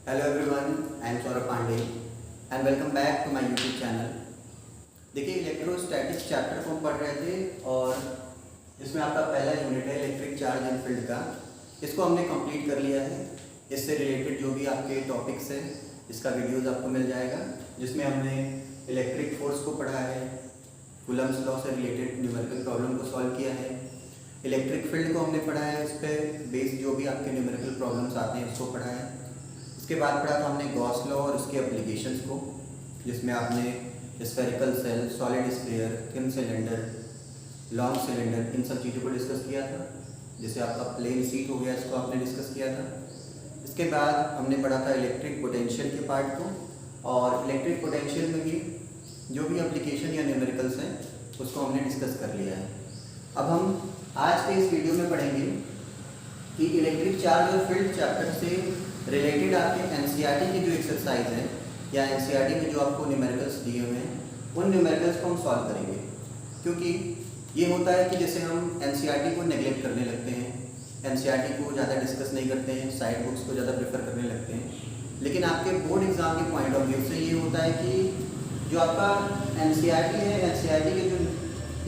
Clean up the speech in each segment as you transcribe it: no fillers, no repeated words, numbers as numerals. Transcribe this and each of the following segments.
Hello everyone, I am Saurabh Pandey and welcome back to my YouTube channel. देखिए, electrostatics chapter को हम पढ़ रहे थे और इसमें आपका पहला यूनिट है इलेक्ट्रिक चार्ज एंड फील्ड का। इसको हमने कंप्लीट कर लिया है। इससे रिलेटेड जो भी आपके टॉपिक्स हैं इसका वीडियोज़ आपको मिल जाएगा, जिसमें हमने इलेक्ट्रिक फोर्स को पढ़ा है, कूलम्स लॉ से रिलेटेड न्यूमेरिकल प्रॉब्लम को सॉल्व किया है, इलेक्ट्रिक फील्ड को हमने पढ़ा है, उस पर बेस्ड जो भी आपके न्यूमेरिकल प्रॉब्लम्स आते हैं उसको पढ़ा है। उसके बाद पढ़ा था हमने गॉस लॉ और उसके एप्लीकेशंस को, जिसमें आपने spherical shell, solid sphere, thin cylinder, long cylinder, इन सब चीज़ों को डिस्कस किया था। जैसे आपका प्लेन सीट हो गया, इसको आपने डिस्कस किया था। इसके बाद हमने पढ़ा था इलेक्ट्रिक पोटेंशियल के पार्ट को, और इलेक्ट्रिक पोटेंशियल में भी जो भी एप्लीकेशन या न्यूमेरिकल्स हैं उसको हमने डिस्कस कर लिया है। अब हम आज के इस वीडियो में पढ़ेंगे कि इलेक्ट्रिक चार्ज और फील्ड चैप्टर से रिलेटेड आपके एनसीईआरटी की जो एक्सरसाइज है या एनसीईआरटी में जो आपको न्यूमेरिकल्स दिए हुए हैं उन न्यूमेरिकल्स को हम सॉल्व करेंगे। क्योंकि ये होता है कि जैसे हम एनसीईआरटी को नेगलेक्ट करने लगते हैं, एनसीईआरटी को ज़्यादा डिस्कस नहीं करते हैं, साइड बुक्स को ज़्यादा प्रेफर करने लगते हैं। लेकिन आपके बोर्ड एग्ज़ाम के पॉइंट ऑफ व्यू से ये होता है कि जो आपका एनसीईआरटी है, एनसीईआरटी के जो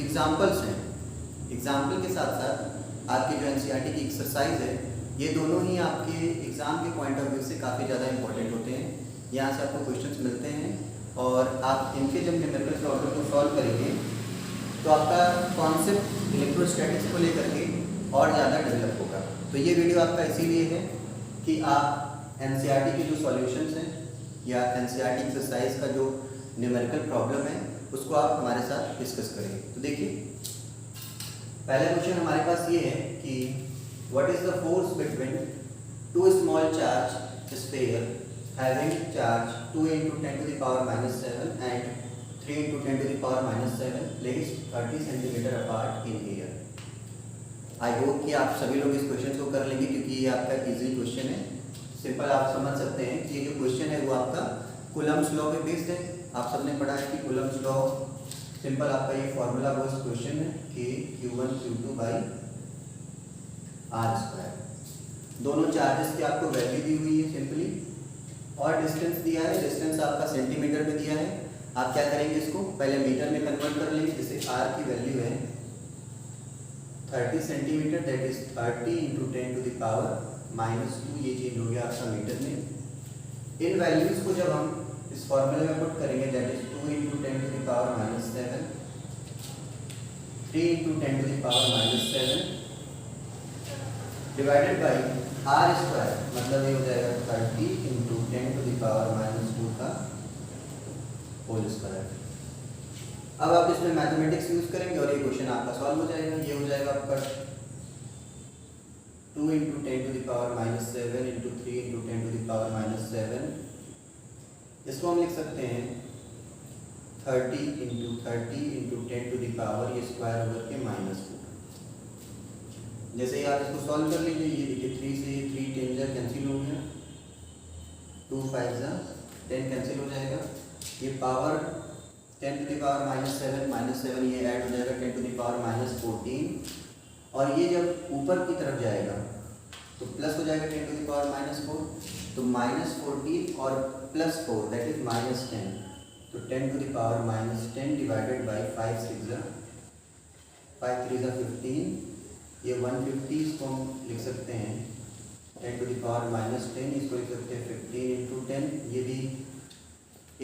एग्जाम्पल्स हैं, एग्जाम्पल के साथ साथ आपकी जो एनसीईआरटी की एक्सरसाइज है, ये दोनों ही आपके एग्ज़ाम के पॉइंट ऑफ व्यू से काफ़ी ज़्यादा इंपॉर्टेंट होते हैं। यहाँ से आपको क्वेश्चंस मिलते हैं और आप इनके जब न्यूमेरिकल प्रॉब्लम को सॉल्व करेंगे तो आपका कॉन्सेप्ट इलेक्ट्रोस्टैटिक्स को लेकर के और ज़्यादा डेवलप होगा। तो ये वीडियो आपका इसीलिए है कि आप एनसीईआरटी के जो सॉल्यूशंस हैं या एनसीईआरटी एक्सरसाइज का जो न्यूमेरिकल प्रॉब्लम है उसको आप हमारे साथ डिस्कस करें। तो देखिए, पहला क्वेश्चन हमारे पास ये है कि what is the force between two small charge sphere having charge 2 into 10 to the power minus 7 and 3 into 10 to the power minus 7 placed 30 centimeter apart in air। I hope कि आप सभी लोग इस क्वेश्चन को कर लेंगे, क्योंकि ये आपका इजी क्वेश्चन है। सिंपल आप समझ सकते हैं कि ये जो क्वेश्चन है वो आपका कूलम्स लॉ पे बेस्ड है। आप सबने पढ़ा है कि कूलम्स लॉ, सिंपल आपका ये फॉर्मूला बेस्ड क्वेश्चन है कि Q1 Q2 by R square. दोनों चार्जेस की आपको वैल्यू दी हुई है सिंपली, और डिस्टेंस दिया है। डिस्टेंस आपका सेंटीमीटर में दिया है। आप क्या करेंगे, इसको पहले मीटर में कन्वर्ट कर लेंगे। जैसे आर की वैल्यू है 30 centimetre, that is 30 into 10 to the power minus 2, ये चेंज हो गया आपका मीटर में। इन वैल्यूज को जब हम इस फॉर्मूले में पुट करेंगे, that is 2 into 10 to the power minus 7, 3 into 10 to the power minus 7 divided by R square, मतलब ये हो जाएगा 30 into 10 to the power minus 2 का होल स्क्वायर। अब आप इसमें मैथमेटिक्स यूज करेंगे और ये क्वेश्चन आपका सॉल्व हो जाएगा। ये हो जाएगा आपका 2 into 10 to the power minus 7 into 3 into 10 to the power minus 7। इसको हम लिख सकते हैं 30 इंटू 10 टू द पावर, ये स्क्वायर ओवर के माइनस 2। जैसे ही आप इसको सॉल्व कर लीजिए, ये देखिए 3 से 3 10 जा कैंसिल हो गया, 2 5 जा 10 कैंसिल हो जाएगा। ये power 10 to the power minus 7 ये ऐड हो जाएगा 10 टू द पावर माइनस 14, और ये जब ऊपर की तरफ जाएगा तो प्लस हो जाएगा 10 टू द पावर माइनस 4, तो माइनस 14 और प्लस 4 दैट इज माइनस 10, तो 10 to the power minus 10 divided by 5 3 जा 15, ये 150, इसको हम लिख सकते हैं 10 टू द पावर माइनस 10, इसको लिख सकते हैं 15 इंटू 10। ये भी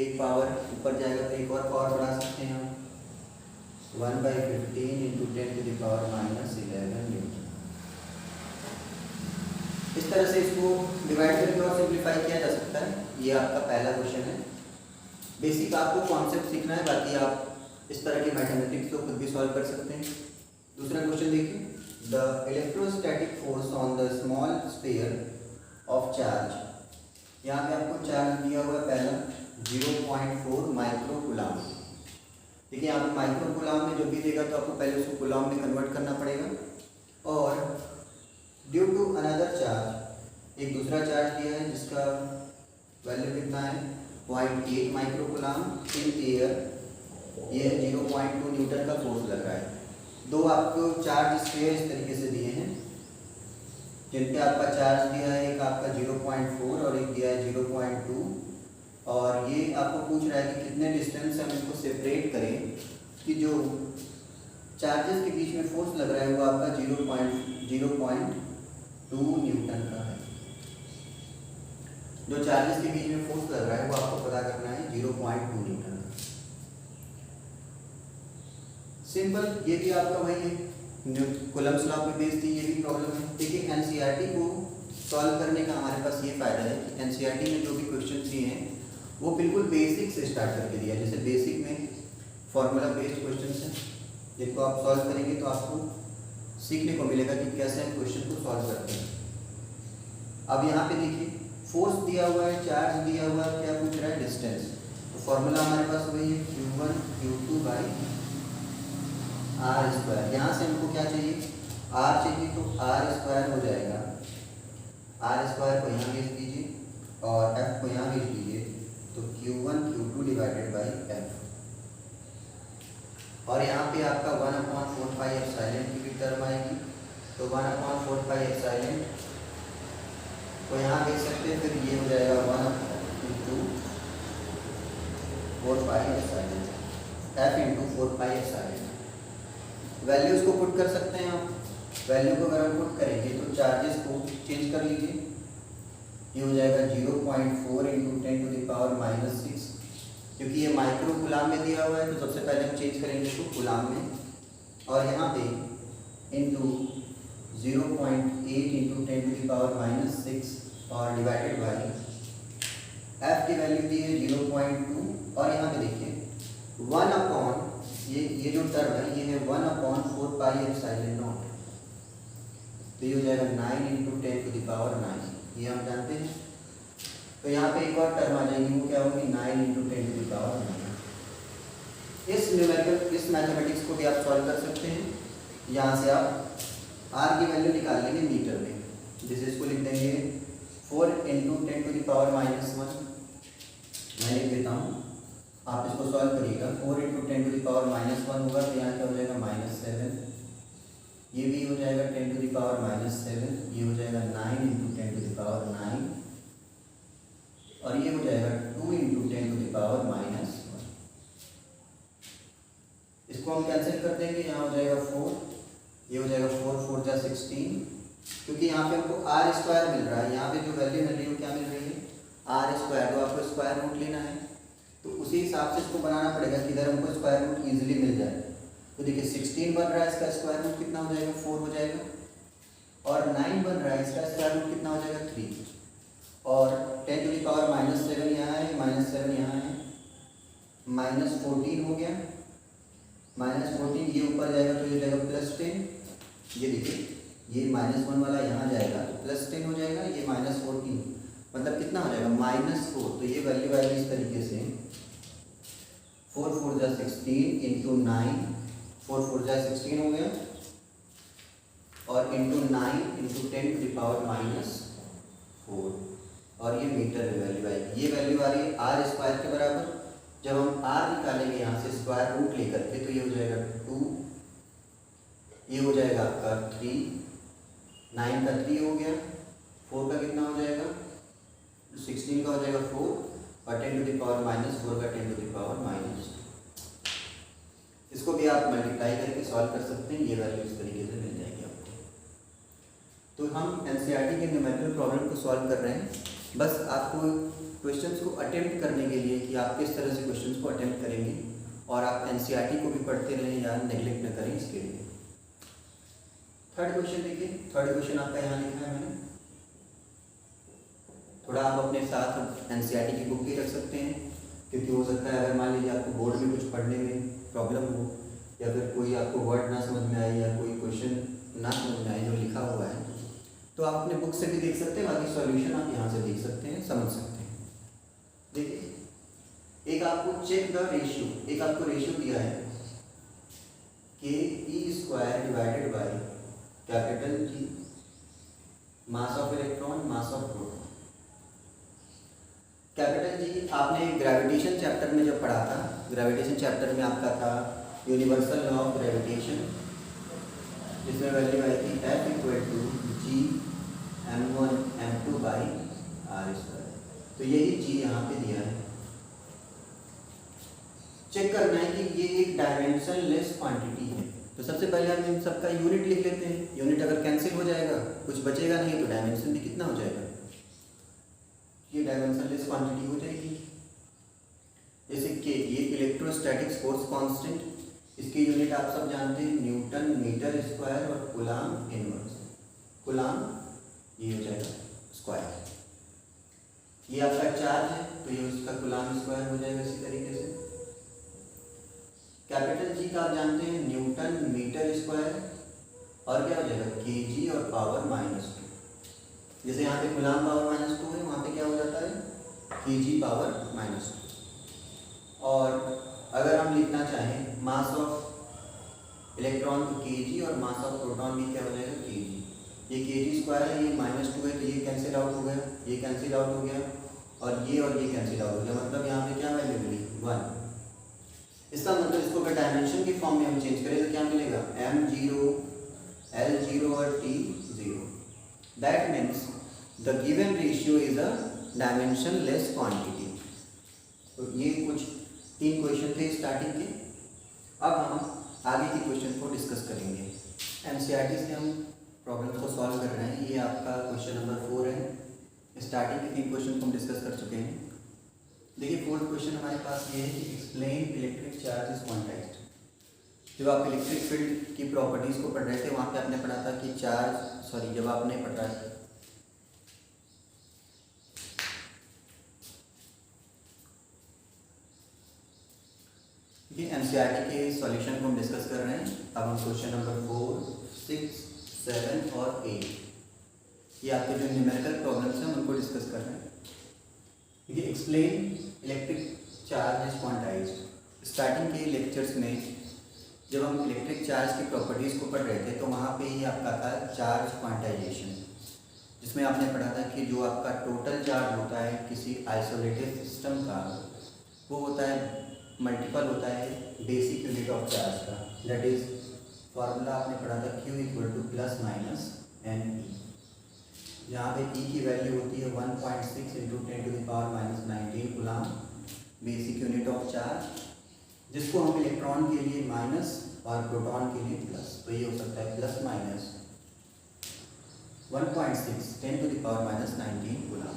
एक पावर ऊपर जाएगा तो एक और पावर बढ़ा सकते हैं हम, 1/15 into 10 to the power minus 11 newton. इस तरह से इसको डिवाइड करके और सिंप्लीफाई किया जा सकता है। ये आपका पहला क्वेश्चन है। बेसिक आपको कॉन्सेप्ट सीखना है, बाकी आप इस तरह की मैथमेटिक्स को खुद भी सॉल्व कर सकते हैं। दूसरा क्वेश्चन देखिए, the electrostatic force on the small sphere of charge। यहाँ पे आपको चार्ज दिया हुआ है पहला 0.4 माइक्रो कूलम। देखिए यहाँ पे माइक्रो कूलम में जो भी देगा तो आपको पहले उसको कूलम में कन्वर्ट करना पड़ेगा। और ड्यू टू अनदर चार्ज, एक दूसरा चार्ज दिया है जिसका वैल्यू कितना है 0.8 माइक्रो कूलम इन एयर, ये 0.2 न्यूटन का फोर्स लग रहा है। दो आपको चार्ज स्फीयर इस तरीके से दिए हैं, जिनपे आपका चार्ज दिया है, एक आपका 0.4 और एक दिया है 0.2, और ये आपको पूछ रहा है कि कितने डिस्टेंस से हम इसको सेपरेट करें कि जो चार्जेस के बीच में फोर्स लग रहा है वो आपका 0.2 न्यूटन का है। जो चार्जेस के बीच में फोर्स लग रहा है वो आपको पता करना है 0.2 न्यूटन का। सिंपल, ये भी आपका वही है, कूलम्ब्स लॉ पे बेस्ड थी, ये भी प्रॉब्लम है। देखिए एनसीईआरटी को सॉल्व करने का हमारे पास ये फ़ायदा है कि एनसीईआरटी में जो भी क्वेश्चन दिए हैं वो बिल्कुल बेसिक से स्टार्ट करके दिया है। जैसे बेसिक में फॉर्मूला बेस्ड क्वेश्चन हैं, जिनको आप सॉल्व करेंगे तो आपको सीखने को मिलेगा कि कैसे हम क्वेश्चन को सॉल्व करते हैं। अब यहाँ पे देखिए फोर्स दिया हुआ है, चार्ज दिया हुआ है, क्या पूछ रहा है, डिस्टेंस। तो फॉर्मूला हमारे पास वही है Q1 Q2 by R square. यहाँ से हमको क्या चाहिए, आर चाहिए, तो आर स्क्वायर हो जाएगा, आर स्क्वायर को यहाँ भेज दीजिए और एफ को यहाँ भेज दीजिए, तो Q1 Q2 divided by F. और यहाँ पे आपका 1/4 पाई एप्सिलॉन की भी टर्म आएगी, तो 1/4 पाई एप्सिलॉन तो यहाँ देख सकते हैं, फिर ये हो जाएगा 1/4 pi epsilon F into 4 pi epsilon. Values को पुट कर सकते हैं आप। वैल्यू को अगर हम पुट करेंगे तो चार्जेस को चेंज कर लीजिए, ये हो जाएगा 0.4 इंटू 10⁻⁻⁶, क्योंकि ये माइक्रो कूलाम में दिया हुआ है तो सबसे पहले हम चेंज करेंगे इसको कूलाम में, और यहाँ पे इंटू 0.8 इंटू 10⁻⁻⁶ और डिवाइडेड बाई एफ की वैल्यू दी है 0.2, और यहाँ पे देखिए 1/, ये जो टर्म है ये है 1/4 पाई एप्सिलॉन नॉट, तो ये हो जाएगा 9 इंटू 10⁹, ये हम जानते हैं। तो यहाँ पे एक और टर्म आ जाएगी, वो क्या होगी, 9 इंटू 10⁹। इस न्यूमेरिकल, इस मैथमेटिक्स को भी आप सॉल्व कर सकते हैं। यहाँ से आप आर की वैल्यू निकाल लेंगे मीटर में, जैसे इसको लिख देंगे 4 इंटू 10⁻⁻1, मैं लिख देता हूँ, आप इसको सॉल्व करिएगा। 4 इंटू 10⁻⁻1 होगा, तो यहाँ क्या हो जाएगा -7, ये भी हो जाएगा 10⁻⁻7, ये हो जाएगा 9 इंटू 10⁻9, और ये हो जाएगा 2 इंटू 10⁻⁻1। इसको हम कैंसिल कर देंगे, यहाँ हो जाएगा 4, ये हो जाएगा 4 4 जा 16, क्योंकि यहाँ पे हमको आर स्क्वायर मिल रहा है, यहाँ पे जो वैल्यू मिल रही है वो क्या मिल रही है, आर स्क्वायर। तो आपको स्क्वायर रूट लेना है, तो उसी हिसाब से इसको बनाना पड़ेगा कि इधर हमको स्क्वायर रूट ईजिली मिल जाए। तो देखिए 16 बन रहा है, इसका स्क्वायर रूट कितना हो जाएगा, 4 हो जाएगा, और 9 बन रहा है, इसका स्क्वायर रूट कितना हो जाएगा, 3, और 10⁻⁻7 यहाँ है, -7 यहाँ है, -14 हो गया, -14 ये ऊपर जाएगा तो ये जाएगा +10, ये देखिए ये -1 वाला यहाँ जाएगा तो +10 हो जाएगा, ये -14 मतलब कितना हो जाएगा, -4। तो ये वैल्यू आएगी इस तरीके से 4 4 जा 16 इंटू 9, 4 4 जा 16 हो गया, और इंटू 9 इंटू 10⁻⁻4, और ये मीटर में वैल्यू आएगी। ये वैल्यू आ रही है आर स्क्वायर के बराबर। जब हम आर निकालेंगे यहाँ से स्क्वायर रूट लेकर के, तो ये हो जाएगा 2, ये हो जाएगा आपका 3, 9 का 3 हो गया, 4 का कितना हो जाएगा, 16 का हो जाएगा 4, और 10⁻⁻4 का 10⁻⁻2। इसको भी आप मल्टीप्लाई करके सॉल्व कर सकते हैं, ये वैल्यू इस तरीके से मिल जाएगी आपको। तो हम एनसीईआरटी के न्यूमेरिकल प्रॉब्लम को सॉल्व कर रहे हैं, बस आपको क्वेश्चंस को अटेम्प्ट करने के लिए कि आप किस तरह से क्वेश्चंस को अटेम्प्ट करेंगे, और आप एनसीईआरटी को भी पढ़ते रहें या नेग्लेक्ट न करें, इसके लिए। थर्ड क्वेश्चन देखिए, थर्ड क्वेश्चन आपका यहाँ लिखा है मैंने, थोड़ा आप अपने साथ एनसीईआरटी की बुक भी रख सकते हैं, क्योंकि हो सकता है अगर मान लीजिए आपको बोर्ड में कुछ पढ़ने में प्रॉब्लम हो, या फिर कोई आपको वर्ड ना समझ में आए, या कोई क्वेश्चन ना समझ में आए जो लिखा हुआ है, तो आप अपने बुक से भी देख सकते हैं, बाकी सॉल्यूशन आप यहाँ से देख सकते हैं, समझ सकते हैं। देखिए एक आपको चेक द रेशियो, एक आपको रेशियो दिया है Ke² divided by capital G mass of electron, mass of proton. Capital G आपने ग्रेविटेशन चैप्टर में जब पढ़ा था, ग्रेविटेशन चैप्टर में आपका था यूनिवर्सल लॉ ऑफ ग्रेविटेशन, जिसमें वैल्यू आई थी F = G यहाँ पे दिया है, चेक करना है कि ये एक डायमेंशनलेस क्वांटिटी है। तो सबसे पहले हम इन सबका यूनिट लिख लेते हैं। यूनिट अगर कैंसिल हो जाएगा, कुछ बचेगा नहीं, तो डायमेंशन भी कितना हो जाएगा, ये डायमेंशनलेस क्वांटिटी हो जाएगी। जैसे कि ये इलेक्ट्रोस्टैटिक फोर्स कांस्टेंट, इसकी यूनिट आप सब जानते हैं, न्यूटन मीटर स्क्वायर और कूलाम इनवर्स। कूलाम ये हो जाएगा स्क्वायर। ये आपका चार्ज है तो ये उसका कूलाम स्क्वायर हो जाएगा इसी तरीके से। कैपिटल जी का आप जानते हैं, न्यूटन मीटर स्क्वायर और क्या हो जाएगा, केजी और पावर -2। जैसे यहाँ पे कूलाम पावर -2 है, वहाँ पे क्या हो जाता है, केजी पावर -2। और अगर हम लिखना चाहें मास ऑफ इलेक्ट्रॉन तो केजी और मास ऑफ प्रोटॉन भी क्या हो जाएगा, केजी। ये केजी स्क्वायर है, ये -2 है, तो ये कैंसिल आउट हो गया, ये कैंसिल आउट हो गया और ये कैंसिल आउट हो गया। मतलब यहाँ पे क्या वैल्यू मिली, 1। इसका मतलब इसको अगर डायमेंशन की फॉर्म में हम चेंज करें तो क्या मिलेगा, m0 l0 और t0। That means the given ratio is a dimensionless quantity. तो ये कुछ 3 क्वेश्चन थे स्टार्टिंग के। अब हम आगे के क्वेश्चन को डिस्कस करेंगे। एनसीईआरटी से हम प्रॉब्लम को सॉल्व कर रहे हैं। ये आपका क्वेश्चन नंबर 4 है। स्टार्टिंग के 3 क्वेश्चन को हम डिस्कस कर चुके हैं। देखिए 4th क्वेश्चन हमारे पास ये है कि explain electric charge is quantized. जब आप इलेक्ट्रिक फील्ड की प्रॉपर्टीज़ को पढ़ रहे थे वहाँ पे आपने पढ़ा था कि जब आपने पढ़ा ये एनसीईआरटी के सॉल्यूशन को हम डिस्कस कर रहे हैं। अब हम क्वेश्चन नंबर 4, 6, 7 और 8 ये आपके जो न्यूमेरिकल प्रॉब्लम्स हैं उनको डिस्कस कर रहे हैं। देखिए explain electric charge is quantized. Starting के लेक्चर्स में जब हम इलेक्ट्रिक चार्ज की प्रॉपर्टीज़ को पढ़ रहे थे तो वहाँ पे ही आपका था चार्ज क्वांटाइजेशन, जिसमें आपने पढ़ा था कि जो आपका टोटल चार्ज होता है किसी आइसोलेटेड सिस्टम का वो होता है मल्टीपल होता है बेसिक यूनिट ऑफ चार्ज का। दैट इज फार्मूला आपने पढ़ा था Q = ±NE, जहाँ पे E की वैल्यू होती है 1.6 × 10⁻⁻19 coulomb basic unit of charge, जिसको हम इलेक्ट्रॉन के लिए माइनस और प्रोटॉन के लिए प्लस, तो ये हो सकता है ±1.6 10⁻⁻19 कूलाम।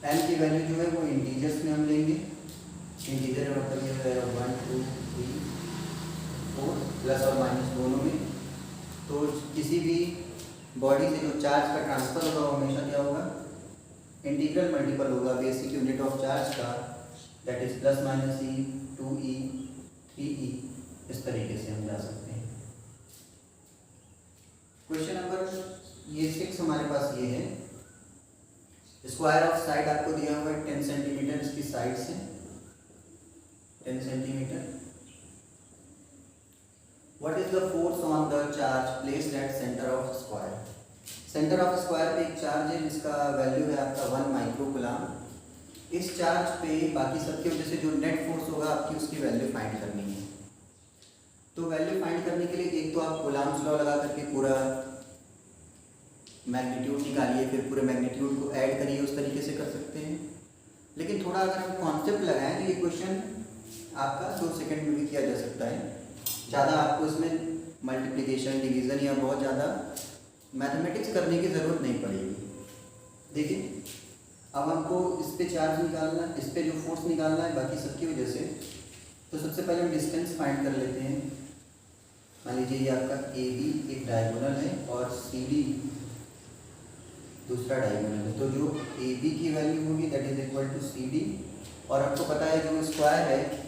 n की वैल्यू जो है वो इंटीजर्स में हम लेंगे। इंटीजर का मतलब ये है 1 2 3 4 प्लस और माइनस दोनों में। तो किसी भी बॉडी से जो चार्ज का ट्रांसफर होगा वो हमेशा क्या होगा, इंटीग्रल मल्टीपल होगा बेसिक यूनिट ऑफ चार्ज का। That is ±e 2e 3e। इस तरीके से हम जा सकते हैं। क्वेश्चन नंबर ये 6 हमारे पास ये है। स्क्वायर ऑफ साइड आपको दिया हुआ है 10 सेंटीमीटर इसकी साइड से, 10 centimetre. What is the force on the charge placed at center of square? Centre of square पे एक चार्ज है जिसका वैल्यू है आपका 1 माइक्रोकूलाम। इस चार्ज पे बाकी सबकी वजह से जो नेट फोर्स होगा आपकी उसकी वैल्यू फाइंड करनी है। तो वैल्यू फाइंड करने के लिए एक तो आप कूलाम्स लॉ लगा करके पूरा मैग्नीट्यूड निकालिए, फिर पूरे मैग्नीट्यूड को ऐड करिए, उस तरीके से कर सकते हैं। लेकिन थोड़ा अगर हम कॉन्सेप्ट लगाएं तो ये क्वेश्चन आपका 2 सेकंड में भी किया जा सकता है। ज़्यादा आपको इसमें मल्टीप्लिकेशन डिवीज़न या बहुत ज़्यादा मैथमेटिक्स करने की ज़रूरत नहीं पड़ेगी। देखिए अब हमको इस पे चार्ज निकालना है, इस पे जो फोर्स निकालना है बाकी सबकी वजह से। तो सबसे पहले हम डिस्टेंस फाइंड कर लेते हैं। मान लीजिए ये आपका AB एक डायगोनल है और CD दूसरा डायगोनल है। तो जो AB की वैल्यू होगी that is equal to CD, और आपको पता है जो स्क्वायर है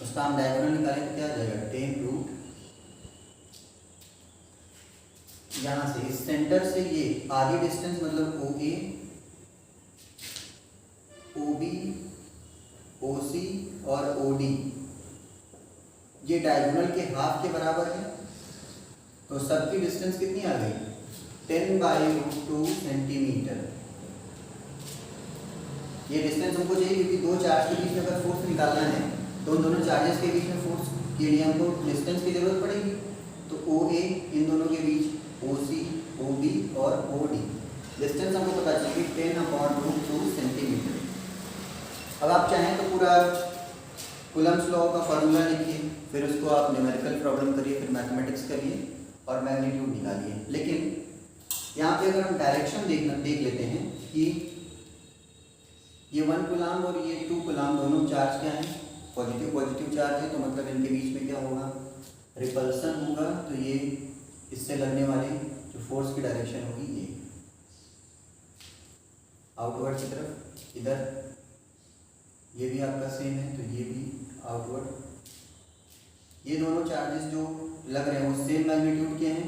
उसका हम डायगोनल निकालें तो क्या आ जाएगा 10√। यहाँ से इस सेंटर से ये आधी डिस्टेंस मतलब OA OB OC और OD ये डायगोनल के हाफ के बराबर है। तो सबकी डिस्टेंस कितनी आ गई 10/√2 सेंटीमीटर। ये डिस्टेंस हमको चाहिए क्योंकि दो चार्ज के बीच में अगर फोर्स निकालना है तो उन दोनों चार्जेस के बीच में फोर्स के लिए हमको डिस्टेंस की जरूरत पड़ेगी। तो OA इन दोनों के बीच OC OB और OD डिस्टेंस हमको पता चाहिए 10/√2 सेंटीमीटर। अब आप चाहें तो पूरा कूलम्स लॉ का फार्मूला लिखिए, फिर उसको आप न्यूमेरिकल प्रॉब्लम करिए, फिर मैथमेटिक्स करिए और मैग्नीट्यूड निकालिए। लेकिन यहाँ पे अगर हम डायरेक्शन देख लेते हैं कि ये 1 कूलाम और ये 2 कूलाम दोनों चार्ज क्या हैं, पॉजिटिव पॉजिटिव चार्ज है, तो मतलब इनके बीच में क्या होगा, रिपल्सन होगा। तो ये इससे लगने वाली जो फोर्स की डायरेक्शन होगी ये आउटवर्ड की तरफ, इधर ये भी आपका सेम है तो ये भी आउटवर्ड। ये दोनों चार्जेस जो लग रहे हैं वो सेम मैग्नीट्यूड के हैं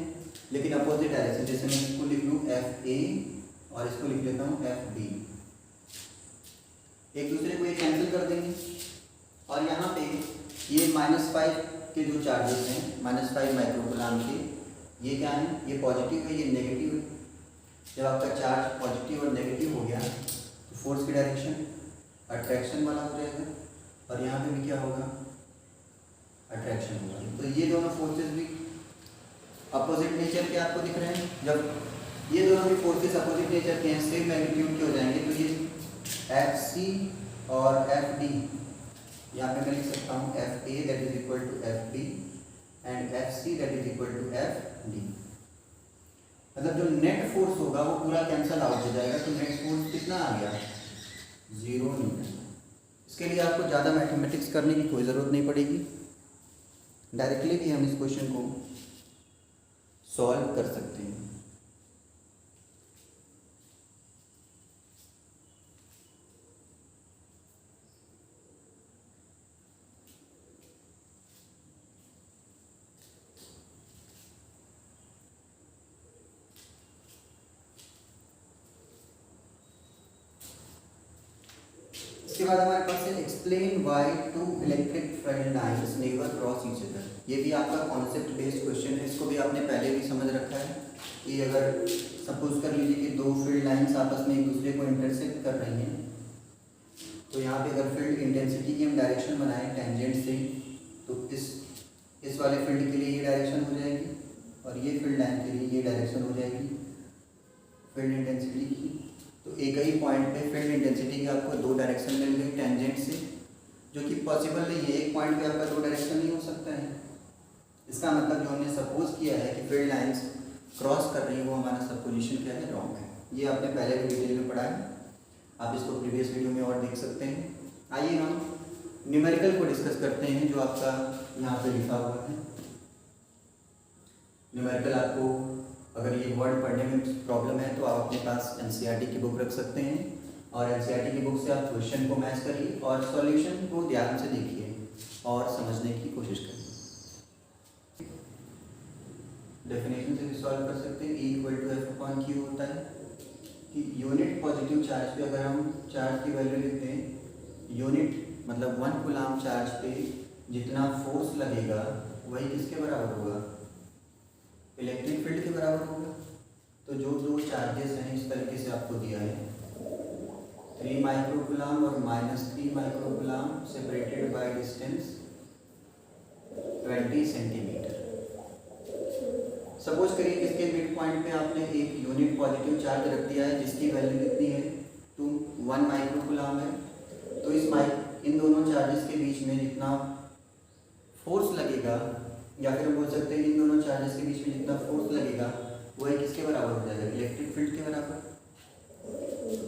लेकिन अपोजिट डायरेक्शन। जैसे मैं इसको लिख लूँ FA और इसको लिख लेता हूँ FB, एक दूसरे को ये कैंसिल कर देंगे। और यहाँ पे ये -5 के जो चार्जेस हैं, -5 माइक्रोकूलाम के, ये क्या है, ये पॉजिटिव है, ये नेगेटिव है। जब आपका चार्ज पॉजिटिव और नेगेटिव हो गया तो फोर्स की डायरेक्शन अट्रैक्शन वाला हो जाएगा और यहाँ पे भी क्या होगा, अट्रैक्शन होगा। तो ये दोनों फोर्सेस भी अपोजिट नेचर के आपको दिख रहे हैं। जब ये दोनों भी फोर्सेस अपोजिट नेचर के हैं, सेम मैग्नीट्यूड के हो जाएंगे, तो ये FC और FD, यहाँ पे मैं लिख सकता हूँ FA that is equal to FB and FC that is equal to FD। मतलब जो नेट फोर्स होगा वो पूरा कैंसल आउट हो जाएगा। तो नेट फोर्स कितना आ गया, 0 न्यूटन। इसके लिए आपको ज़्यादा मैथमेटिक्स करने की कोई ज़रूरत नहीं पड़ेगी, डायरेक्टली भी हम इस क्वेश्चन को सॉल्व कर सकते हैं। इसके बाद हमारे पास है explain why 2 electric field lines never cross each other. ये भी आपका कॉन्सेप्ट बेस्ड क्वेश्चन है, इसको भी आपने पहले भी समझ रखा है कि अगर सपोज कर लीजिए कि 2 फील्ड लाइंस आपस में एक दूसरे को इंटरसेक्ट कर रही हैं, तो यहाँ पे अगर फील्ड इंटेंसिटी की हम डायरेक्शन बनाएं टेंजेंट से, तो इस वाले फील्ड के लिए ये डायरेक्शन हो जाएगी और ये फील्ड लाइन के लिए ये डायरेक्शन हो जाएगी फील्ड इंटेंसिटी की। तो एक ही पॉइंट पे फील्ड इंटेंसिटी की आपको 2 डायरेक्शन मिल गई टेंजेंट से, जो कि पॉसिबल नहीं है। एक पॉइंट पे आपका 2 डायरेक्शन नहीं हो सकता है। इसका मतलब जो हमने सपोज किया है कि फील्ड लाइंस क्रॉस कर रही है, वो हमारा सपोजिशन क्या है, रॉन्ग है। ये आपने पहले भी डिटेल में पढ़ा है, आप इसको प्रीवियस वीडियो में और देख सकते हैं। आइए हम न्यूमेरिकल को डिस्कस करते हैं जो आपका यहाँ पे लिखा हुआ है। न्यूमेरिकल आपको अगर ये वर्ड पढ़ने में प्रॉब्लम है तो आप अपने पास NCERT की बुक रख सकते हैं और NCERT की बुक से आप क्वेश्चन को मैच करिए और सॉल्यूशन को ध्यान से देखिए और समझने की कोशिश करिए। डेफिनेशन से भी सॉल्व कर सकते हैं। E=F/Q होता है कि यूनिट पॉजिटिव चार्ज पे अगर हम चार्ज की वैल्यू लिखते हैं, यूनिट मतलब 1 कूलाम चार्ज पे जितना फोर्स लगेगा वही किसके बराबर होगा, इलेक्ट्रिक फील्ड के बराबर होगा। तो जो 2 चार्जेस हैं इस तरीके से आपको दिया है, 3 माइक्रोकूलाम और -3 microcoulomb separated by distance 20 centimetre. Suppose करिए इसके मिड पॉइंट पे आपने एक यूनिट पॉजिटिव चार्ज रख दिया है जिसकी वैल्यू कितनी है, 1 माइक्रोकूलाम है। तो इन दोनों चार्जेस के बीच में जितना फोर्स लगेगा, या फिर हम बोल सकते हैं इन दोनों चार्जेस के बीच में जितना फोर्स लगेगा वह किसके बराबर हो जाएगा, इलेक्ट्रिक फील्ड के बराबर।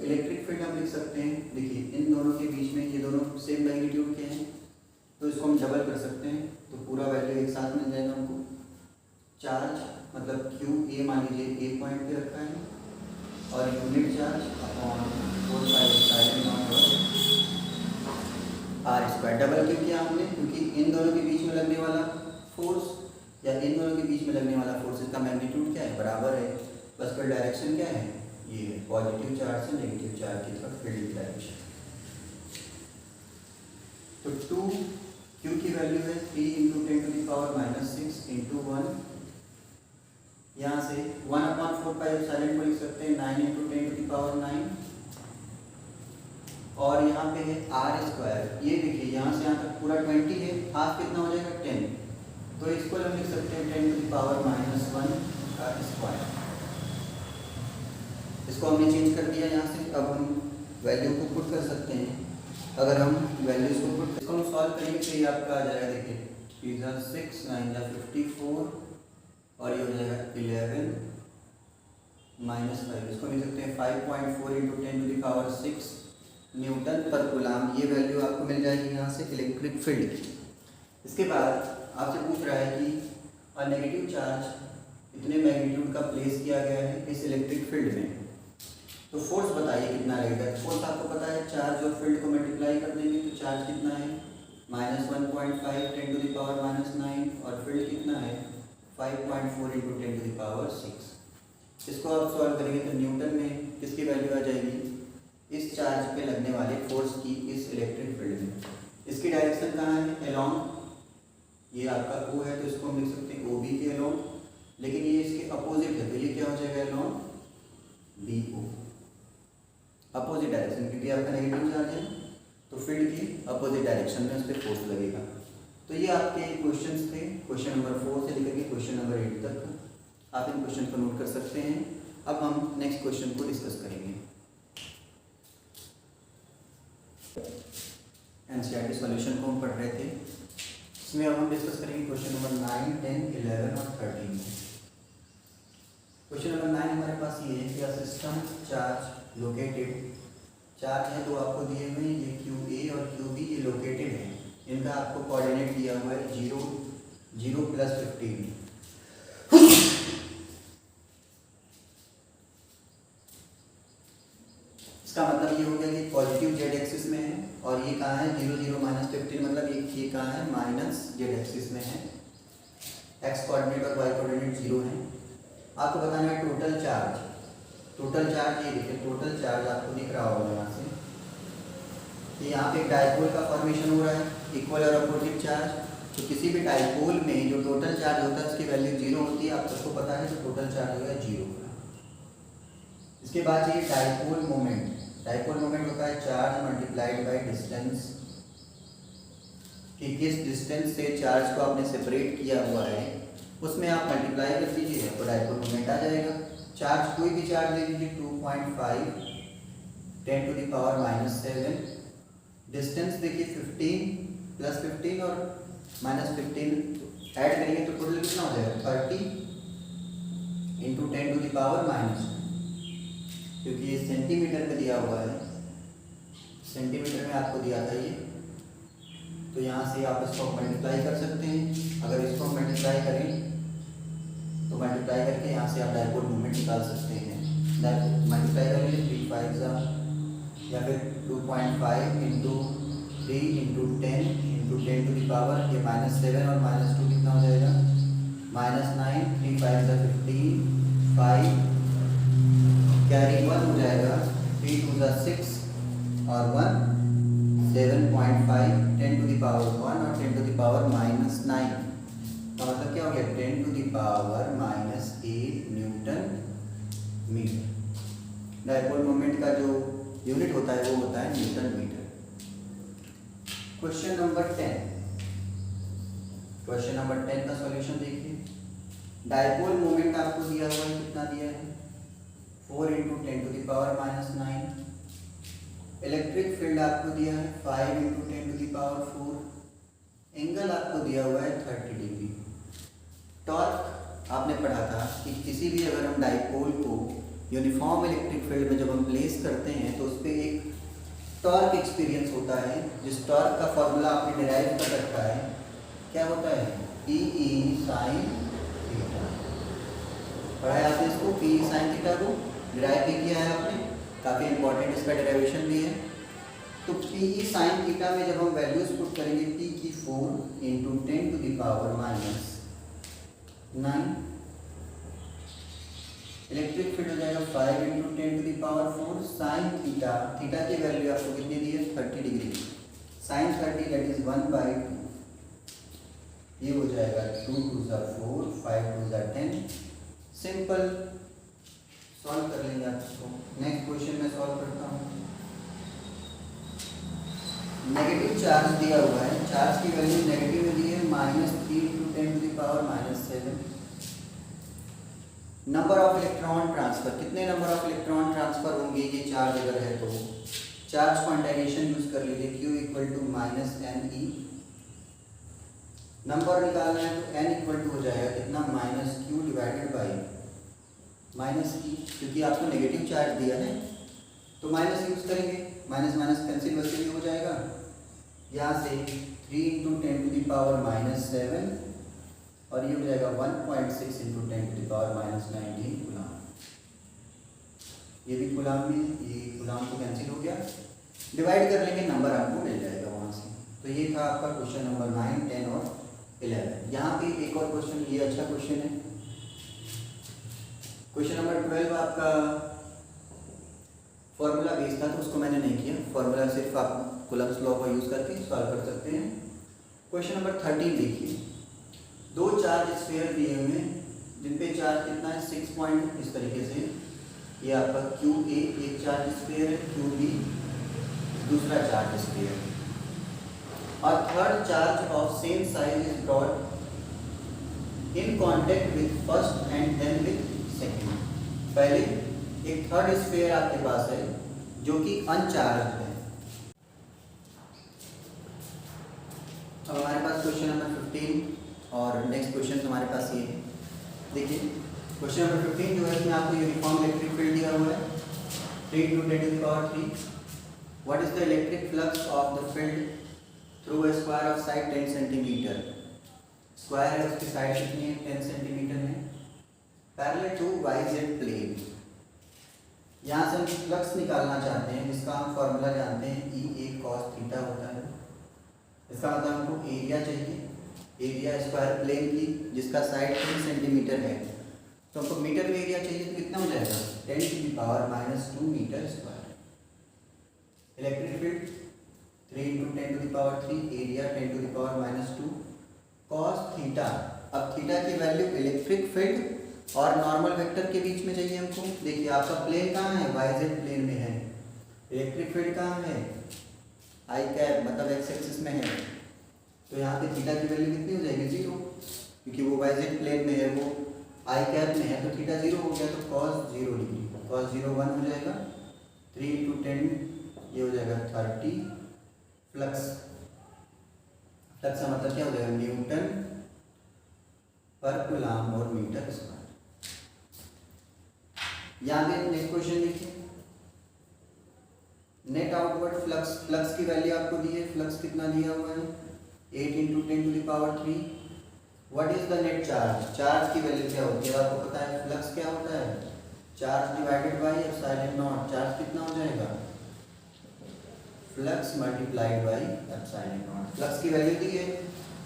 इलेक्ट्रिक फील्ड हम लिख सकते हैं, देखिए इन दोनों के बीच में ये दोनों सेम मैग्नीट्यूड के हैं तो इसको हम डबल कर सकते हैं तो पूरा वैल्यू एक साथ मिल जाएगा हमको। चार्ज मतलब QA मान लीजिए एक पॉइंट पे रखा है और unit charge upon 4πε0 r²। Double क्यों किया हमने, क्योंकि इन दोनों के बीच में लगने वाला फोर्स या इन दोनों के बीच में लगने वाला फोर्स का मैग्नीट्यूड क्या है, बराबर है। बस फिर डायरेक्शन क्या है, ये है पॉजिटिव चार्ज से नेगेटिव चार्ज की तरफ फील्ड की डायरेक्शन। तो 2Q की वैल्यू है 3 × 10⁻⁻6 × 1, यहाँ से 1/4πε को लिख सकते हैं 9 × 10⁻9 और यहाँ पे है r²। ये देखिए यहाँ से यहाँ तक पूरा 20 है, हाफ कितना हो जाएगा 10, तो इसको हम लिख सकते हैं 10⁻⁻1 का स्क्वायर। इसको हमने चेंज कर दिया यहाँ से। अब हम वैल्यू को पुट कर सकते हैं अगर हम वैल्यूज को पुट इसको हम सॉल्व करेंगे तो ये आपका आ जाएगा, देखिए इधर 6 9 54 और ये हो जाएगा 11 -5। इसको लिख सकते हैं 5.4 × 10⁶ न्यूटन पर कूलाम। ये वैल्यू आपको मिल जाएगी यहाँ से इलेक्ट्रिक फील्ड की। इसके बाद आपसे पूछ रहा है कि नेगेटिव चार्ज इतने मैग्नीट्यूड का प्लेस किया गया है इस इलेक्ट्रिक फील्ड में, तो फोर्स बताइए कितना लगेगा। फोर्स आपको पता है, चार्ज और फील्ड को मल्टीप्लाई कर देंगे तो चार्ज कितना है -1.5 × 10⁻⁹ और फील्ड कितना है 5.4 × 10⁶। इसको आप सॉल्व करेंगे तो न्यूटन में किसकी वैल्यू आ जाएगी, इस चार्ज पे लगने वाले फोर्स की इस इलेक्ट्रिक फील्ड में। इसकी डायरेक्शन कहाँ है, अलोंग, ये आपका O है तो इसको हम लिख सकते हैं OB के अलोंग, लेकिन ये इसके अपोजिट है तो ये क्या हो जाएगा अलोंग BO, अपोजिट डायरेक्शन, क्योंकि आपका नेगेटिव चार्ज है तो फील्ड की अपोजिट डायरेक्शन में उस पर फोर्स लगेगा। तो ये आपके क्वेश्चंस थे, क्वेश्चन नंबर 4 से लेकर के क्वेश्चन नंबर 8 तक। आप इन क्वेश्चन को नोट कर सकते हैं। अब हम नेक्स्ट क्वेश्चन को डिस्कस करेंगे। एनसीईआरटी सॉल्यूशन को हम पढ़ रहे थे, इसमें अब हम डिस्कस करेंगे क्वेश्चन नंबर 9, 10, 11 और 13। क्वेश्चन नंबर 9 हमारे पास ये है कि सिस्टम चार्ज लोकेटेड, चार्ज है तो आपको दिए हुए ये QA और QB ये लोकेटेड है, इनका आपको कोऑर्डिनेट दिया हुआ है 0, 0 + 15। इसका मतलब ये हो गया कि पॉजिटिव जेड एक्सिस में है और ये कहाँ है 0, 0 -15, मतलब ये कहाँ है माइनस जेड एक्सिस में है। एक्स कोऑर्डिनेट और वाई कोऑर्डिनेट 0 है। आपको बताना है टोटल चार्ज, टोटल चार्ज ये देखिए, टोटल चार्ज आपको दिख रहा होगा यहाँ से कि यहाँ पे डाइपोल का फॉर्मेशन हो रहा है, इक्वल और अपोजिट चार्ज। तो किसी भी डाइपोल में जो टोटल चार्ज होता है उसकी वैल्यू 0 होती है, आप सबको पता है, तो टोटल चार्ज होगा 0। इसके बाद ये डाइपोल मोमेंट, डाइपोल मोमेंट होता है चार्ज मल्टीप्लाइड बाय डिस्टेंस, कि किस डिस्टेंस से चार्ज को आपने सेपरेट किया हुआ है उसमें आप मल्टीप्लाई कर दीजिए तो डाइपोल मोमेंट आ जाएगा। चार्ज कोई भी चार्ज ले लीजिए 2.5 10⁻⁻⁷, डिस्टेंस देखिए 15 + 15 और -15 ऐड करेंगे तो टोटल कितना हो जाएगा 30 × 10⁻⁻², क्योंकि ये सेंटीमीटर में दिया हुआ है, सेंटीमीटर में आपको दिया था ये, तो यहाँ से आप इसको मल्टीप्लाई कर सकते हैं। अगर इसको मल्टीप्लाई करें तो मल्टीप्लाई करके यहाँ से आप डाइपोल मोमेंट निकाल सकते हैं। मल्टीप्लाई करेंगे 3 5 या फिर 2.5 × 3 × 10 × 10 टू द पावर ये -7 और -2 कितना हो जाएगा -9, 3 5 15, 5 कैरी 1 हो जाएगा, 3 2 6 और 1 7.5, 10 टू द पावर 1 और 10 टू द पावर -9 का मतलब क्या हो गया 10 to the power -8 newton metre. Dipole moment का जो यूनिट होता है वो होता है newton metre. Question number 10, question number 10 का सॉल्यूशन देखिए। डाइपोल मोमेंट आपको दिया हुआ है, कितना दिया है 4 × 10 to the power -9। Electric field आपको दिया है 5 × 10 टू द पावर 4। एंगल आपको दिया हुआ है 30 डिग्री। टॉर्क आपने पढ़ा था कि किसी भी अगर हम डाइपोल को यूनिफॉर्म इलेक्ट्रिक फील्ड में जब हम प्लेस करते हैं तो उस पर एक टॉर्क एक्सपीरियंस होता है, जिस टॉर्क का फॉर्मूला आपने डिराइव कर रखा है, क्या होता है PE sin थीटा। पढ़ा है आपने इसको, PE sin थीटा को डिराइव भी किया है आपने, काफ़ी इंपॉर्टेंट इसका डेरिवेशन भी है। तो PE sin थीटा में जब हम वैल्यूज पुट करेंगे P की 4 × 10 to the power -9, electric field हो जाएगा 5 × 10 to the power 4 sin theta. Theta की वैल्यू आपको कितनी दी है 30 डिग्री, sin 30 दैट इज 1/2, ये हो जाएगा 2 2 4 5 2 10। सिंपल सॉल्व कर लेंगे आप इसको। नेक्स्ट क्वेश्चन में सॉल्व करता हूँ। नेगेटिव चार्ज दिया हुआ है, चार्ज की वैल्यू नेगेटिव में दी है -3 × 10 to the power -7। Number of electron transfer, कितने नंबर ऑफ इलेक्ट्रॉन ट्रांसफर होंगे ये चार्ज अगर है तो चार्ज क्वांटाइजेशन यूज कर लीजिए, Q equal to minus n e. Number निकालना है तो n इक्वल टू हो जाएगा कितना, minus q divided by minus e, क्योंकि आपको नेगेटिव चार्ज दिया है तो माइनस यूज करेंगे, माइनस माइनस कैंसिल वैसे हो जाएगा। यहाँ से 3 into ten to the power minus 7 और ये हो जाएगा 1.6 into ten to the power minus 19 coulomb. ये भी गुलाम में, ये गुलाम तो कैंसिल हो गया, डिवाइड कर लेंगे नंबर आपको मिल जाएगा वहाँ से। तो ये था आपका क्वेश्चन नंबर 9, 10 और 11। यहाँ पे एक और क्वेश्चन, ये अच्छा क्वेश्चन है। क्वेश्चन नंबर 12 आपका फॉर्मूला बेस्ड था तो उसको मैंने नहीं किया, फॉर्मूला सिर्फ आप कूलम्स लॉ का यूज़ करके सॉल्व कर सकते हैं। क्वेश्चन नंबर 13 देखिए, दो चार्ज स्फीयर दिए हुए हैं जिन पे चार्ज कितना है 6 पॉइंट, इस तरीके से ये आपका क्यू ए एक चार्ज स्फीयर है, क्यू बी दूसरा चार्ज स्फीयर है, और third charge of same size is brought in contact with first and then with second. पहले एक थर्ड स्फीयर आपके पास है जो कि अनचार्ज है। अब हमारे पास क्वेश्चन नंबर 15 और नेक्स्ट क्वेश्चन हमारे पास ये है। देखिए क्वेश्चन नंबर 15 जो है इसमें आपको यूनिफॉर्म इलेक्ट्रिक फील्ड दिया हुआ है 3 × 10⁻³ what is the electric flux of the field through a square of side 10 centimetre. Square है उसकी साइड कितनी है 10 सेंटीमीटर है, पैरेलल टू YZ प्लेन। यहाँ से हम फ्लक्स निकालना चाहते हैं जिसका हम फॉर्मूला जानते हैं E A cos थीटा होता है। इसका मतलब हमको एरिया चाहिए, एरिया स्क्वायर प्लेन की जिसका साइड 10 सेंटीमीटर है, तो हमको मीटर में एरिया चाहिए तो कितना हो जाएगा 10⁻⁻² metre square. Electric field 3 × 10⁻³ area 10⁻⁻² cos theta. अब थीटा की वैल्यू इलेक्ट्रिक फील्ड और नॉर्मल वेक्टर के बीच में चाहिए हमको। देखिए आपका प्लेन कहाँ है, YZ प्लेन में है, इलेक्ट्रिक फील्ड कहाँ है आई कैप मतलब एक्स एक्सिस में है, तो यहाँ पे थीटा की वैल्यू कितनी हो जाएगी 0, क्योंकि वो YZ प्लेन में है, वो आई कैप में है, तो थीटा 0 हो गया, तो cos 0 डिग्री, cos 0 1 हो जाएगा, 3 × 10 ये हो जाएगा 30 फ्लक्स। फ्लक्स का मतलब क्या हो जाएगा न्यूटन पर कूलम और मीटर स्क्वायर। यहाँ पे नेक्स्ट क्वेश्चन देखिए, नेट आउटवर्ड फ्लक्स, फ्लक्स की वैल्यू आपको दी है, फ्लक्स कितना दिया हुआ है 8 × 10⁻³ what is the net charge. Charge की वैल्यू क्या होती है आपको पता है, फ्लक्स क्या होता है charge divided by epsilon not. Charge कितना हो जाएगा flux multiplied by epsilon not. Flux की वैल्यू दी है,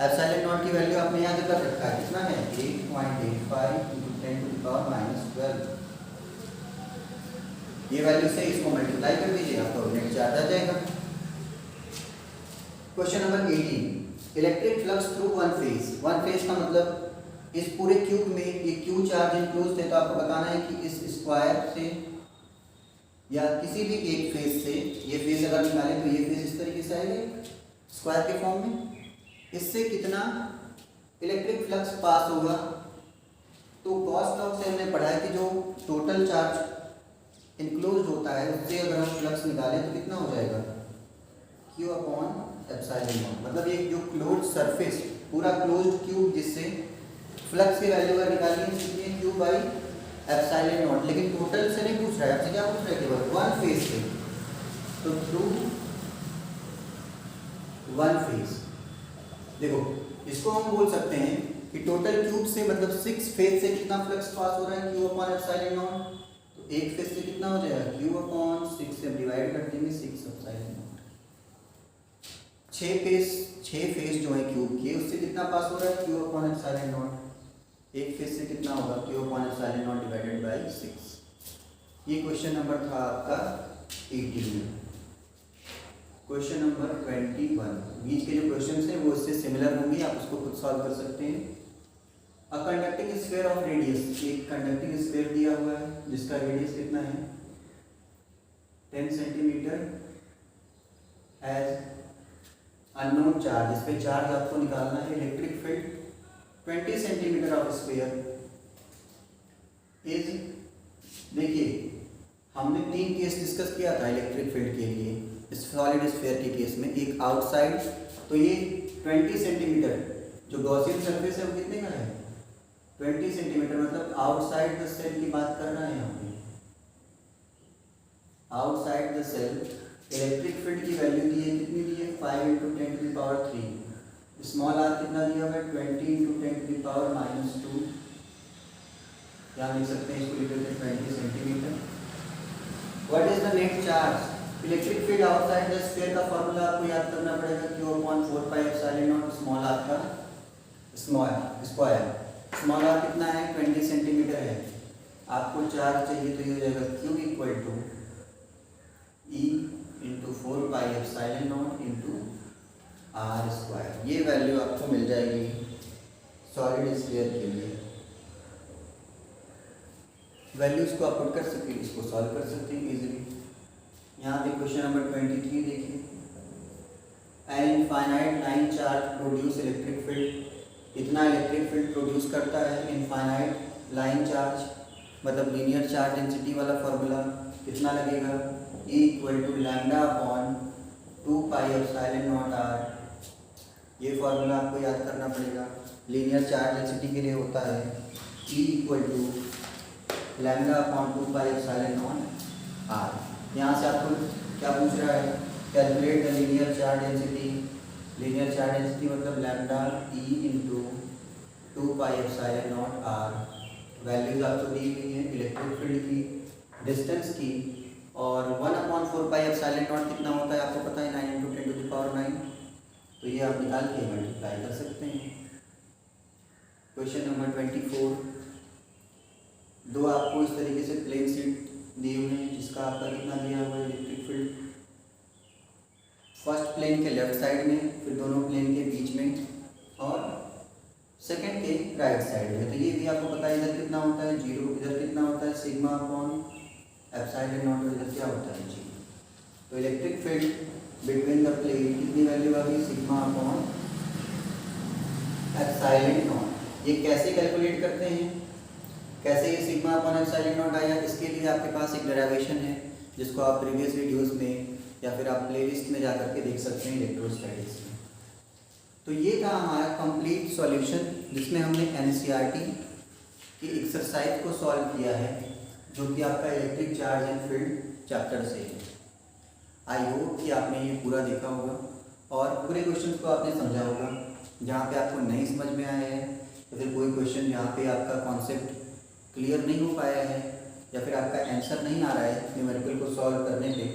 एप्सिलॉन नॉट की वैल्यू आपने याद कर रखा है, कितना है 8.85 × 10⁻12। ये वैल्यू से इसको मल्टीप्लाई कर दीजिए, आपको नेट चार्ज आ जाएगा। Question number 18 electric flux through one phase. One phase का मतलब इस पूरे क्यूब में ये क्यू चार्ज इंक्लूज थे, तो आपको बताना है कि इस स्क्वायर से या किसी भी एक फेज से, ये फेज अगर निकालें तो ये फेज इस तरीके से आएगा स्क्वायर के फॉर्म में, इससे कितना इलेक्ट्रिक फ्लक्स पास होगा। तो गॉस लॉ से हमने पढ़ा है कि जो टोटल चार्ज इंक्लोज होता है उससे अगर हम फ्लक्स निकालें तो कितना हो जाएगा Q अपॉन एप्सिलॉन नॉट। मतलब ये जो क्लोज्ड सरफेस पूरा क्लोज्ड क्यूब जिससे फ्लक्स की वैल्यू अगर निकालनी है कितनी है Q बाई एप्सिलॉन नॉट, लेकिन टोटल से नहीं पूछ रहा है, आपसे क्या पूछ रहा है केवल वन फेज से, तो थ्रू वन फेज। देखो इसको हम बोल सकते हैं कि टोटल क्यूब से मतलब 6 फेज से कितना फ्लक्स पास हो रहा है Q अपॉन एप्सिलॉन नॉट, तो एक फेज से कितना हो जाएगा Q अपॉन 6 से डिवाइड कर देंगे 6 एप्सिलॉन नॉट। 6 फेज जो है क्यूब के उससे कितना पास हो रहा है Q अपॉन एप्सिलॉन नॉट, एक फेज से कितना होगा Q upon epsilon not divided by 6। ये क्वेश्चन नंबर था आपका 18। क्वेश्चन नंबर 21, बीच के जो क्वेश्चन हैं वो इससे सिमिलर होंगे, आप उसको खुद सॉल्व कर सकते हैं। A conducting sphere of radius, एक कंडक्टिंग स्फीयर दिया हुआ है जिसका रेडियस कितना है 10 सेंटीमीटर एज अननोन चार्ज। इस पे चार्ज आपको निकालना है। Electric field 20 centimetre of sphere is, देखिए हमने 3 केस डिस्कस किया था इलेक्ट्रिक फील्ड के लिए। सॉलिड स्फीयर के केस में, एक आउटसाइड, तो ये 20 सेंटीमीटर जो गॉसियन सरफेस है वो कितने का है 20 सेंटीमीटर, मतलब आउटसाइड द सेल की बात कर रहे हैं यहाँ पे। Outside the cell electric field की वैल्यू दी है, कितनी दी है 5 × 10⁻³ स्मॉल आर कितना दिया हुआ है 20 × 10⁻²। यहाँ लिख सकते हैं, इसको लिख देते हैं 20 centimetre. What is the net charge? Electric field outside the sphere का फॉर्मूला आपको याद करना पड़ेगा, Q/4πε0 स्मॉल आर का स्क्वायर। स्मॉल आर कितना है 20 सेंटीमीटर है, आपको चार्ज चाहिए तो ये हो जाएगा Q = E × 4πε0 × r²। ये वैल्यू आपको मिल जाएगी सॉलिड स्फीयर के लिए। वैल्यूज को आप पुट कर सकते हैं, इसको सॉल्व कर सकते हैं इजीली। यहाँ पे क्वेश्चन नंबर 23 देखिए, an infinite line charge produce electric field. इतना इलेक्ट्रिक फील्ड प्रोड्यूस करता है इनफाइनाइट लाइन चार्ज, मतलब लीनियर चार्ज डेंसिटी वाला फॉर्मूला कितना लगेगा E = λ/2πε0r। ये फॉर्मूला आपको याद करना पड़ेगा। लीनियर चार्ज डेंसिटी के लिए होता है E = λ/2πε0r। यहाँ से आपको क्या पूछ रहा है, calculate the linear charge density. Linear charge density मतलब λ E × 2πε0r। वैल्यूज आपको दी हुई है इलेक्ट्रिक फील्ड की, डिस्टेंस की, और 1/4πε0 कितना होता है आपको पता है 9 × 10⁹, तो ये आप निकाल के मल्टीप्लाई कर सकते हैं। क्वेश्चन नंबर 24, दो आपको इस तरीके से प्लेन शीट दिए हुए हैं जिसका आपका कितना दिया हुआ है इलेक्ट्रिक फील्ड, फर्स्ट प्लेन के लेफ्ट साइड में, फिर दोनों प्लेन के बीच में, और सेकंड के राइट साइड में। तो ये भी आपको पता है इधर कितना होता है 0, इधर कितना होता है σ/ε0, और इधर क्या होता है 0। तो electric field between the plane कितनी वैल्यू आ गई σ/ε0। ये कैसे कैलकुलेट करते हैं, कैसे ये σ/ε0 आया, इसके लिए आपके पास एक डेरिवेशन है जिसको आप प्रीवियस वीडियोस में या फिर आप प्लेलिस्ट में जाकर के देख सकते हैं इलेक्ट्रोस्टैटिक्स में। तो ये था हमारा कंप्लीट सॉल्यूशन जिसमें हमने एनसीईआरटी की एक्सरसाइज को सॉल्व किया है, जो कि आपका electric charge and field chapter से है। आई होप कि आपने ये पूरा देखा होगा और पूरे क्वेश्चन को आपने समझा होगा। जहाँ पे आपको नहीं समझ में आया है या फिर कोई क्वेश्चन जहाँ पे आपका कॉन्सेप्ट क्लियर नहीं हो पाया है या फिर आपका आंसर नहीं आ रहा है न्यूमेरिकल को सॉल्व करने पे,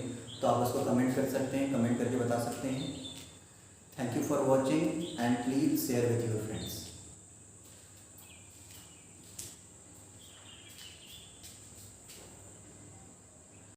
तो आप उसको कमेंट कर सकते हैं, कमेंट करके बता सकते हैं। Thank you for watching and please share with your friends.